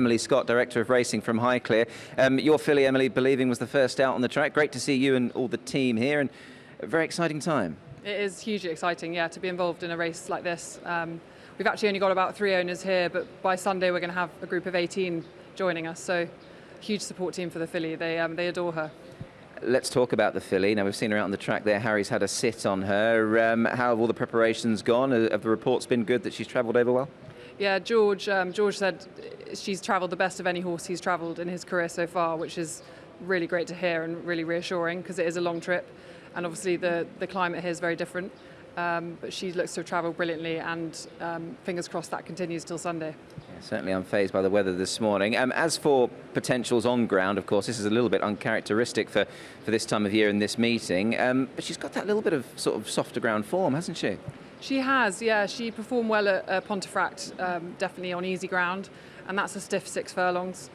Emily Scott, Director of Racing from Highclere. Your filly, Emily, Believing, was the first out on the track. Great to see you and all the team here, and a very exciting time. It is hugely exciting, yeah, to be involved in a race like this. We've actually only got about 3 owners here, but by Sunday we're going to have a group of 18 joining us, so huge support team for the filly. They adore her. Let's talk about the filly. Now, we've seen her out on the track there. Harry's had a sit on her. How have all the preparations gone? Have the reports been good that she's travelled over well? Yeah, George said she's travelled the best of any horse he's travelled in his career so far, which is really great to hear and really reassuring because it is a long trip, and obviously the climate here is very different. But she looks to have travelled brilliantly, and fingers crossed that continues till Sunday. Yeah, certainly unfazed by the weather this morning. As for potentials on ground, of course, this is a little bit uncharacteristic for this time of year in this meeting, but she's got that little bit of sort of softer ground form, hasn't she? She has, yeah. She performed well at Pontefract, definitely on easy ground, and that's a stiff 6 furlongs.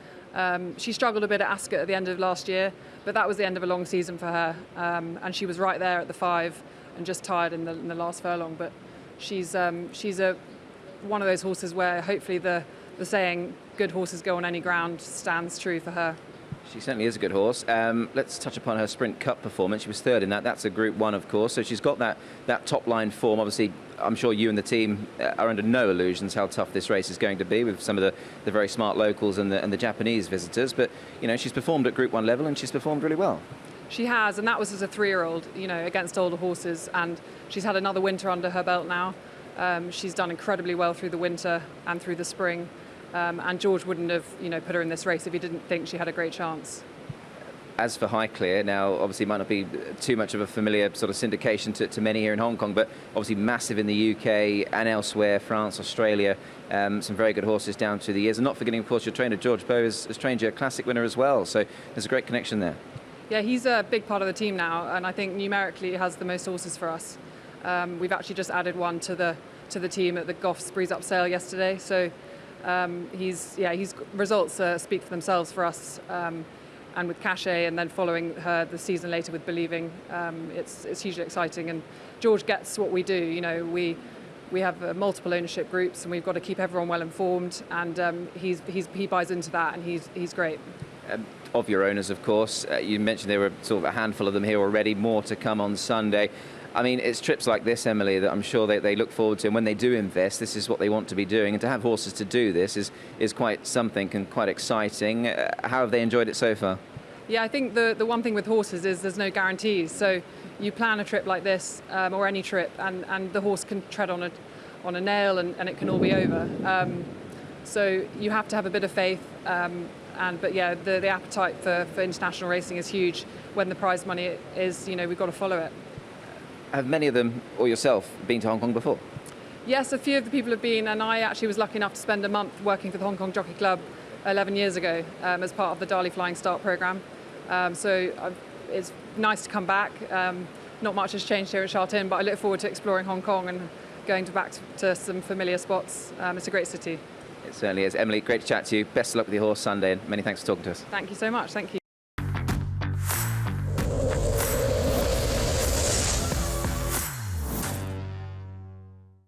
She struggled a bit at Ascot at the end of last year, but that was the end of a long season for her, and she was right there at the 5 and just tired in the last furlong. But she's one of those horses where hopefully the saying "good horses go on any ground" stands true for her. She certainly is a good horse. Let's touch upon her Sprint Cup performance. She was third in that. That's a Group 1, of course. So she's got that top line form. Obviously, I'm sure you and the team are under no illusions how tough this race is going to be with some of the very smart locals and the Japanese visitors. But you know, she's performed at Group 1 level and she's performed really well. She has, and that was as a 3-year-old, you know, against older horses. And she's had another winter under her belt now. She's done incredibly well through the winter and through the spring. And George wouldn't have, you know, put her in this race if he didn't think she had a great chance. As for Highclere, now obviously it might not be too much of a familiar sort of syndication to many here in Hong Kong, but obviously massive in the UK and elsewhere, France, Australia, some very good horses down through the years. And not forgetting, of course, your trainer George Bowe has trained you a classic winner as well, so there's a great connection there. Yeah, he's a big part of the team now, and I think numerically he has the most horses for us. We've actually just added one to the team at the Goffs Breeze Up sale yesterday, so his results speak for themselves for us, and with Cachet, and then following her the season later with Believing, it's hugely exciting. And George gets what we do. You know, we have multiple ownership groups, and we've got to keep everyone well informed. And he buys into that, and he's great. Of your owners, of course, you mentioned there were sort of a handful of them here already. More to come on Sunday. I mean, it's trips like this, Emily, that I'm sure they look forward to. And when they do invest, this is what they want to be doing. And to have horses to do this is quite something and quite exciting. How have they enjoyed it so far? Yeah, I think the one thing with horses is there's no guarantees. So you plan a trip like this, or any trip, and the horse can tread on a nail and it can all be over. So you have to have a bit of faith. But yeah, the appetite for international racing is huge. When the prize money is, you know, we've got to follow it. Have many of them, or yourself, been to Hong Kong before? Yes, a few of the people have been, and I actually was lucky enough to spend a month working for the Hong Kong Jockey Club 11 years ago as part of the Dali Flying Start programme. So it's nice to come back. Not much has changed here at Sha Tin, but I look forward to exploring Hong Kong and going back to some familiar spots. It's a great city. It certainly is. Emily, great to chat to you. Best of luck with your horse Sunday, and many thanks for talking to us. Thank you so much. Thank you.